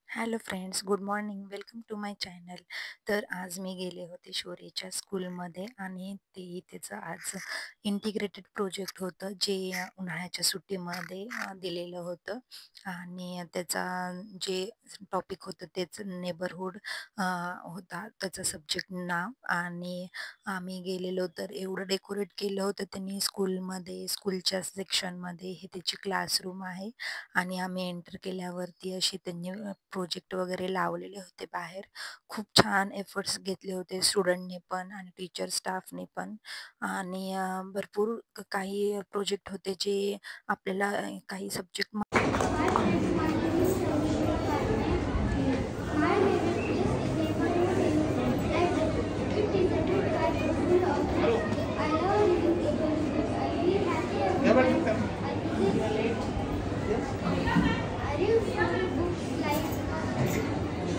Hello friends, good morning. Welcome to my channel. तर आज मी गेले होते शौर्यच्या स्कूलमध्ये आणि त्याचं आज इंटिग्रेटेड प्रोजेक्ट होतं जे उन्हाळ्याच्या सुट्टीमध्ये दिलेलं होतं. आणि त्याचा जे टॉपिक होतं तेच नेबरहूड होता, त्याचं सब्जेक्ट नाव. आणि आम्ही गेलेलो तर एवढं डेकोरेट केलं होतं त्यांनी स्कूलमध्ये, स्कूलच्या सेक्शनमध्ये. हे त्याची क्लासरूम आहे आणि आम्ही एंटर केल्यावरती अशी त्यांनी प्रोजेक्ट वगैरे लावलेले होते बाहेर. खूप छान एफर्ट्स घेतले होते स्टुडंटने पण आणि टीचर स्टाफने पण. आणि भरपूर काही प्रोजेक्ट होते जे आपल्याला काही subject Hi friends, my name is Ravisha Karne. My favorite place is neighborhood library. It is a good library full of books. I love reading neighborhood books. I feel happy every time I visit it. I read story books like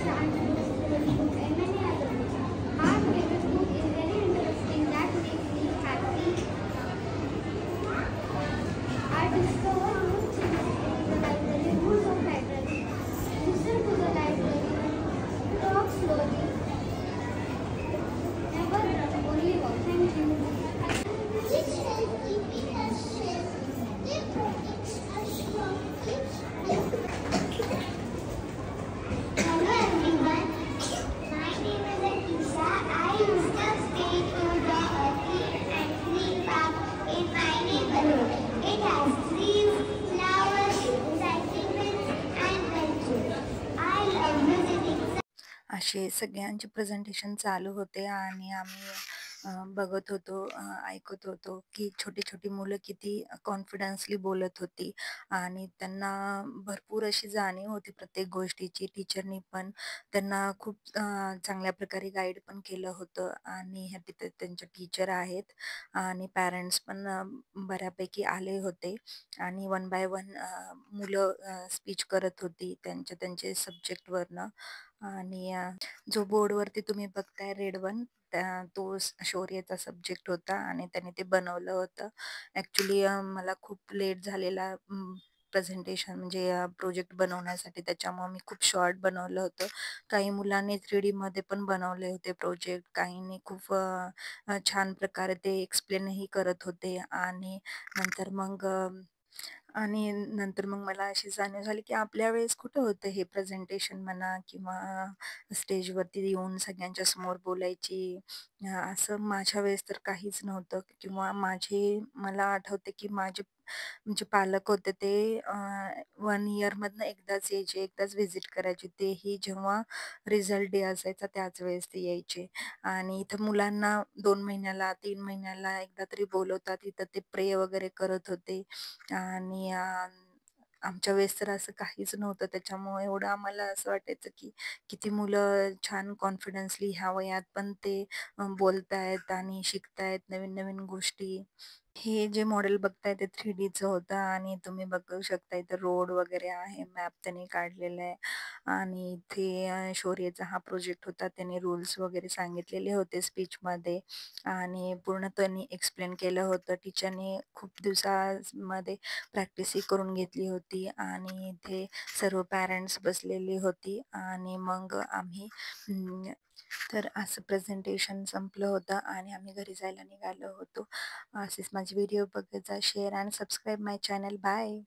Sandra books and many other books. My favorite book is very interesting that makes me happy. I discover new things in the library, rules of library, listen to the library, talk slowly, never run, only walk. Thank you. Which help keeping us safe. They protect us from thieves. Hello everyone. My name is Anisha. I used to stay to the clean and free park in my neighborhood. It has trees, flowers, cycling bins, and benches. I love visiting. असे सगळ्यांचे presentation चालू होते आणि आम्ही बघत होतो, ऐकत होतो की छोटी छोटी मुलं किती कॉन्फिडन्सली बोलत होती आणि त्यांना भरपूर अशी जाणीव होती प्रत्येक गोष्टीची. टीचरनी पण त्यांना खूप चांगल्या प्रकारे गाईड पण केलं होतं. आणि ह्या तिथे त्यांच्या टीचर आहेत आणि पॅरेंट्स पण बऱ्यापैकी आले होते. आणि वन बाय वन मुलं स्पीच करत होती त्यांचे सब्जेक्टवरनं. आणि जो बोर्डवरती तुम्ही बघताय रेड वन, तो शौर्यचा सब्जेक्ट होता आणि त्याने ते बनवलं होतं. ॲक्च्युली मला खूप लेट झालेला प्रेझेंटेशन म्हणजे प्रोजेक्ट बनवण्यासाठी, त्याच्यामुळे मी खूप शॉर्ट बनवलं होतं. काही मुलांनी 3Dमध्ये पण बनवले होते प्रोजेक्ट, काहींनी खूप छान प्रकारे ते एक्सप्लेनही करत होते. नंतर मग मला अशी जाणीव झाली की आपल्या वेळेस कुठं होतं हे प्रेझेंटेशन म्हणा किंवा स्टेजवरती येऊन सगळ्यांच्या समोर बोलायची. असं माझ्या वेळेस तर काहीच नव्हतं. किंवा मला आठवते की माझे म्हणजे पालक होते ते 1 इयरमधनं एकदाच यायचे, एकदाच व्हिजिट करायचे. तेही जेव्हा रिझल्ट डे असायचा त्याच वेळेस ते यायचे. आणि इथं मुलांना 2 महिन्याला, 3 महिन्याला एकदा तरी बोलवतात. इथं ते प्रे वगैरे करत होते. आणि आमच्या वेळेस तर असं काहीच नव्हतं. त्याच्यामुळे एवढं आम्हाला असं वाटायचं की किती मुलं छान कॉन्फिडन्सली ह्या वयात पण ते बोलतायत आणि शिकतायत नवीन-नवीन गोष्टी. हे जे मॉडेल बघताय ते 3Dचं होतं आणि तुम्ही बघू शकता इथं रोड वगैरे आहे, मॅप त्यांनी काढलेला आहे. आणि इथे शौर्यचा हा प्रोजेक्ट होता. त्याने रूल्स वगैरे सांगितलेले होते स्पीचमध्ये आणि पूर्ण त्यांनी एक्सप्लेन केलं होतं. टीचरनी खूप दिवसामध्ये प्रॅक्टिसही करून घेतली होती आणि इथे सर्व पॅरेंट्स बसलेली होती. आणि मग तर असं प्रेझेंटेशन संपलं होतं आणि आम्ही घरी जायला निघालो होतो. असेच माझे व्हिडिओ बघत जा, शेअर आणि सबस्क्राईब माय चॅनल. बाय.